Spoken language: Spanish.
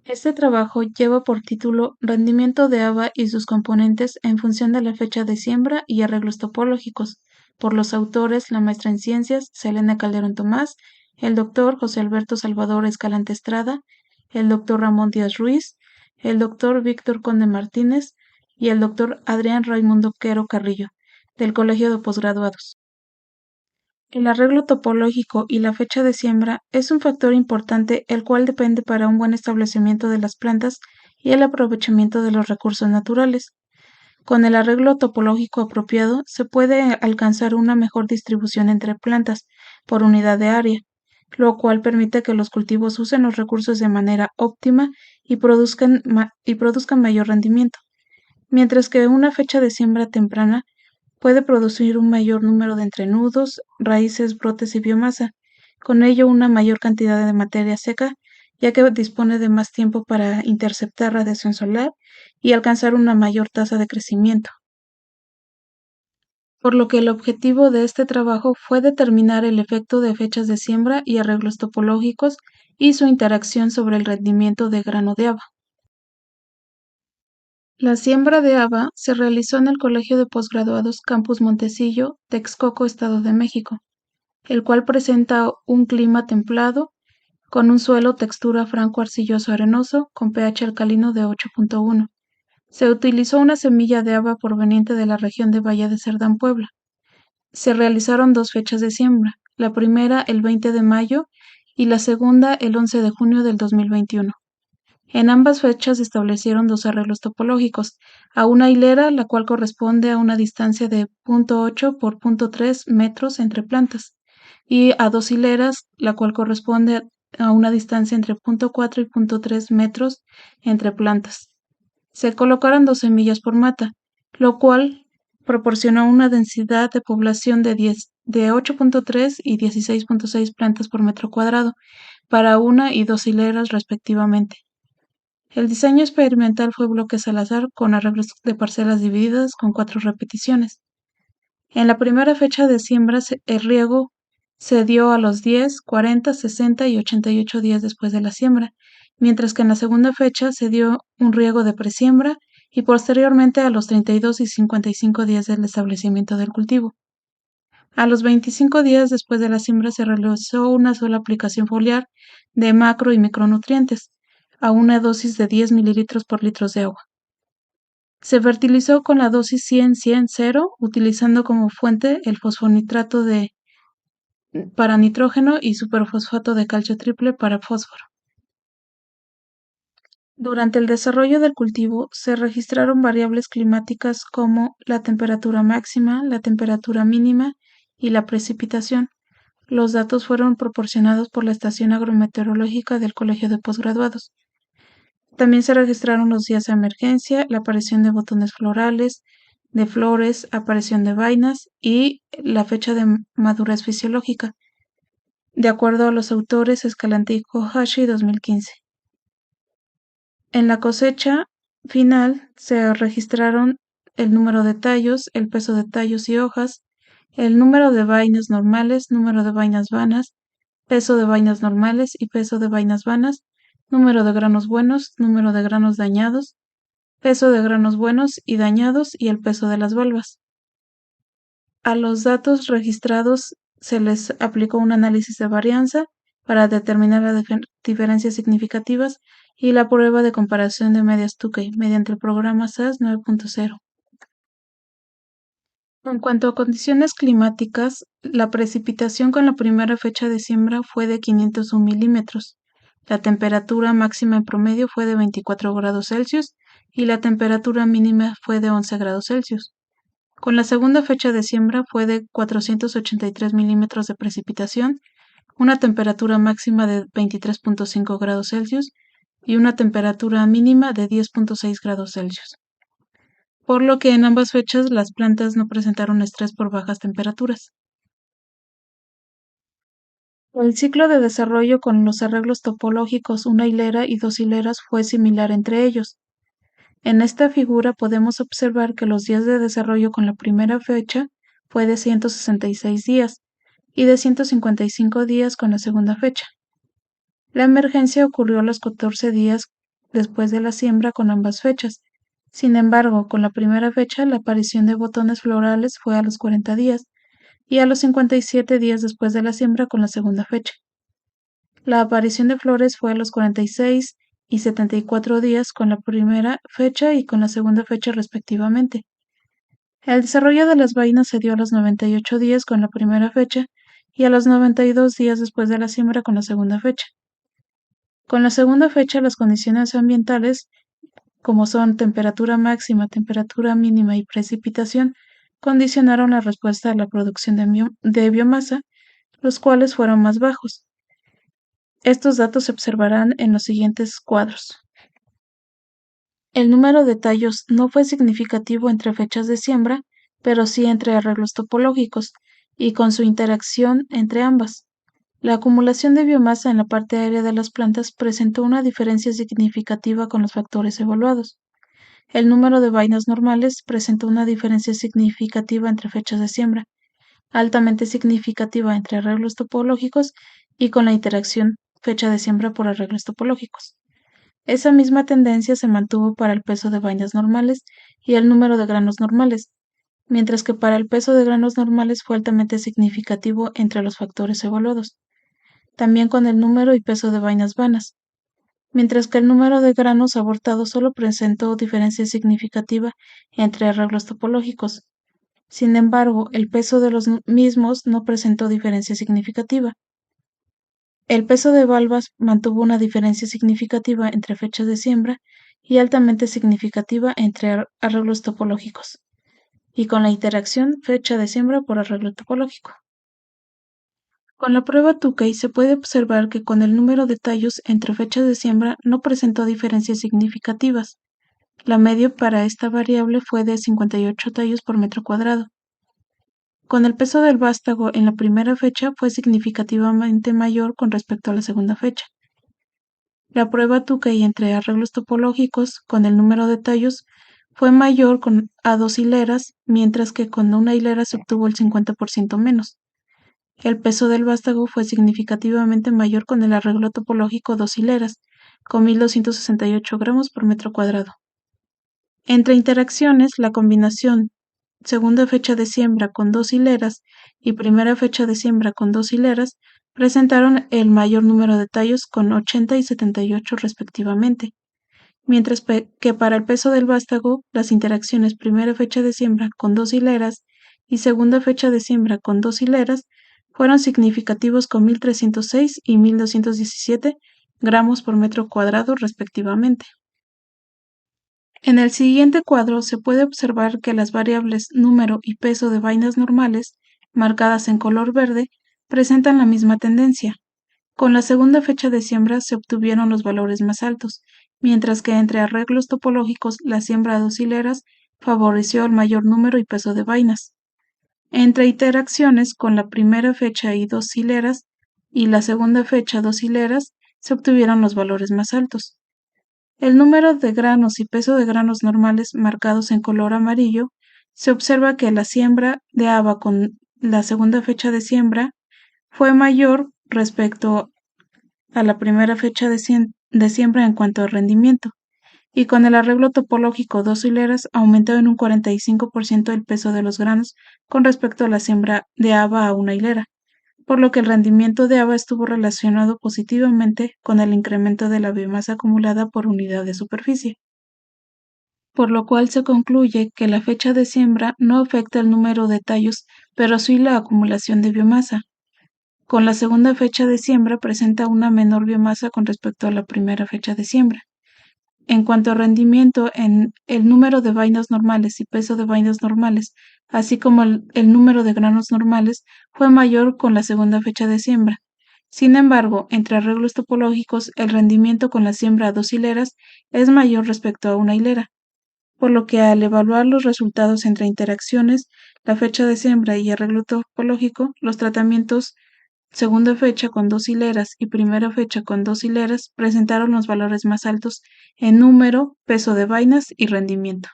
Este trabajo lleva por título Rendimiento de haba y sus componentes en función de la fecha de siembra y arreglos topológicos, por los autores la maestra en ciencias Selena Calderón Tomás, el doctor José Alberto Salvador Escalante Estrada, el doctor Ramón Díaz Ruiz, el doctor Víctor Conde Martínez y el doctor Adrián Raimundo Quero Carrillo, del Colegio de Posgraduados. El arreglo topológico y la fecha de siembra es un factor importante el cual depende para un buen establecimiento de las plantas y el aprovechamiento de los recursos naturales. Con el arreglo topológico apropiado se puede alcanzar una mejor distribución entre plantas por unidad de área, lo cual permite que los cultivos usen los recursos de manera óptima y produzcan mayor rendimiento, mientras que una fecha de siembra temprana puede producir un mayor número de entrenudos, raíces, brotes y biomasa, con ello una mayor cantidad de materia seca, ya que dispone de más tiempo para interceptar radiación solar y alcanzar una mayor tasa de crecimiento. Por lo que el objetivo de este trabajo fue determinar el efecto de fechas de siembra y arreglos topológicos y su interacción sobre el rendimiento de grano de haba. La siembra de haba se realizó en el Colegio de Posgraduados Campus Montecillo, Texcoco, Estado de México, el cual presenta un clima templado, con un suelo textura franco-arcilloso-arenoso con pH alcalino de 8.1. Se utilizó una semilla de haba proveniente de la región de Valle de Cerdán, Puebla. Se realizaron dos fechas de siembra, la primera el 20 de mayo y la segunda el 11 de junio del 2021. En ambas fechas se establecieron dos arreglos topológicos, a una hilera, la cual corresponde a una distancia de 0.8 por 0.3 metros entre plantas, y a dos hileras, la cual corresponde a una distancia entre 0.4 y 0.3 metros entre plantas. Se colocaron dos semillas por mata, lo cual proporcionó una densidad de población de 8.3 y 16.6 plantas por metro cuadrado, para una y dos hileras respectivamente. El diseño experimental fue bloques al azar con arreglos de parcelas divididas con 4 repeticiones. En la primera fecha de siembra el riego se dio a los 10, 40, 60 y 88 días después de la siembra, mientras que en la segunda fecha se dio un riego de presiembra y posteriormente a los 32 y 55 días del establecimiento del cultivo. A los 25 días después de la siembra se realizó una sola aplicación foliar de macro y micronutrientes, a una dosis de 10 mililitros por litros de agua. Se fertilizó con la dosis 100-100-0, utilizando como fuente el fosfonitrato para nitrógeno y superfosfato de calcio triple para fósforo. Durante el desarrollo del cultivo se registraron variables climáticas como la temperatura máxima, la temperatura mínima y la precipitación. Los datos fueron proporcionados por la Estación Agrometeorológica del Colegio de Posgraduados. También se registraron los días de emergencia, la aparición de botones florales, de flores, aparición de vainas y la fecha de madurez fisiológica, de acuerdo a los autores Escalante y Kohashi 2015. En la cosecha final se registraron el número de tallos, el peso de tallos y hojas, el número de vainas normales, número de vainas vanas, peso de vainas normales y peso de vainas vanas, número de granos buenos, número de granos dañados, peso de granos buenos y dañados y el peso de las valvas. A los datos registrados se les aplicó un análisis de varianza para determinar las diferencias significativas y la prueba de comparación de medias Tukey mediante el programa SAS 9.0. En cuanto a condiciones climáticas, la precipitación con la primera fecha de siembra fue de 501 milímetros. La temperatura máxima en promedio fue de 24 grados Celsius y la temperatura mínima fue de 11 grados Celsius. Con la segunda fecha de siembra fue de 483 milímetros de precipitación, una temperatura máxima de 23.5 grados Celsius y una temperatura mínima de 10.6 grados Celsius, por lo que en ambas fechas las plantas no presentaron estrés por bajas temperaturas. El ciclo de desarrollo con los arreglos topológicos una hilera y dos hileras fue similar entre ellos. En esta figura podemos observar que los días de desarrollo con la primera fecha fue de 166 días y de 155 días con la segunda fecha. La emergencia ocurrió a los 14 días después de la siembra con ambas fechas. Sin embargo, con la primera fecha, la aparición de botones florales fue a los 40 días y a los 57 días después de la siembra con la segunda fecha. La aparición de flores fue a los 46 y 74 días con la primera fecha y con la segunda fecha respectivamente. El desarrollo de las vainas se dio a los 98 días con la primera fecha y a los 92 días después de la siembra con la segunda fecha. Con la segunda fecha, las condiciones ambientales, como son temperatura máxima, temperatura mínima y precipitación, condicionaron la respuesta a la producción de biomasa, los cuales fueron más bajos. Estos datos se observarán en los siguientes cuadros. El número de tallos no fue significativo entre fechas de siembra, pero sí entre arreglos topológicos, y con su interacción entre ambas. La acumulación de biomasa en la parte aérea de las plantas presentó una diferencia significativa con los factores evaluados. El número de vainas normales presentó una diferencia significativa entre fechas de siembra, altamente significativa entre arreglos topológicos y con la interacción fecha de siembra por arreglos topológicos. Esa misma tendencia se mantuvo para el peso de vainas normales y el número de granos normales, mientras que para el peso de granos normales fue altamente significativo entre los factores evaluados, también con el número y peso de vainas vanas, mientras que el número de granos abortados solo presentó diferencia significativa entre arreglos topológicos. Sin embargo, el peso de los mismos no presentó diferencia significativa. El peso de valvas mantuvo una diferencia significativa entre fechas de siembra y altamente significativa entre arreglos topológicos, y con la interacción fecha de siembra por arreglo topológico. Con la prueba Tukey se puede observar que con el número de tallos entre fechas de siembra no presentó diferencias significativas. La media para esta variable fue de 58 tallos por metro cuadrado. Con el peso del vástago en la primera fecha fue significativamente mayor con respecto a la segunda fecha. La prueba Tukey entre arreglos topológicos con el número de tallos fue mayor a 2 hileras, mientras que con una hilera se obtuvo el 50% menos. El peso del vástago fue significativamente mayor con el arreglo topológico 2 hileras, con 1268 gramos por metro cuadrado. Entre interacciones, la combinación segunda fecha de siembra con 2 hileras y primera fecha de siembra con 2 hileras presentaron el mayor número de tallos con 80 y 78 respectivamente, mientras que para el peso del vástago, las interacciones primera fecha de siembra con 2 hileras y segunda fecha de siembra con 2 hileras fueron significativos con 1306 y 1217 gramos por metro cuadrado respectivamente. En el siguiente cuadro se puede observar que las variables número y peso de vainas normales, marcadas en color verde, presentan la misma tendencia. Con la segunda fecha de siembra se obtuvieron los valores más altos, mientras que entre arreglos topológicos la siembra a 2 hileras favoreció el mayor número y peso de vainas. Entre interacciones con la primera fecha y 2 hileras y la segunda fecha 2 hileras se obtuvieron los valores más altos. El número de granos y peso de granos normales marcados en color amarillo, se observa que la siembra de haba con la segunda fecha de siembra fue mayor respecto a la primera fecha de siembra en cuanto a rendimiento, y con el arreglo topológico 2 hileras aumentó en un 45% el peso de los granos con respecto a la siembra de haba a una hilera, por lo que el rendimiento de haba estuvo relacionado positivamente con el incremento de la biomasa acumulada por unidad de superficie, por lo cual se concluye que la fecha de siembra no afecta el número de tallos, pero sí la acumulación de biomasa. Con la segunda fecha de siembra presenta una menor biomasa con respecto a la primera fecha de siembra. En cuanto a rendimiento, en el número de vainas normales y peso de vainas normales, así como el número de granos normales, fue mayor con la segunda fecha de siembra. Sin embargo, entre arreglos topológicos, el rendimiento con la siembra a 2 hileras es mayor respecto a una hilera, por lo que al evaluar los resultados entre interacciones, la fecha de siembra y arreglo topológico, los tratamientos segunda fecha con 2 hileras y primera fecha con 2 hileras presentaron los valores más altos en número, peso de vainas y rendimiento.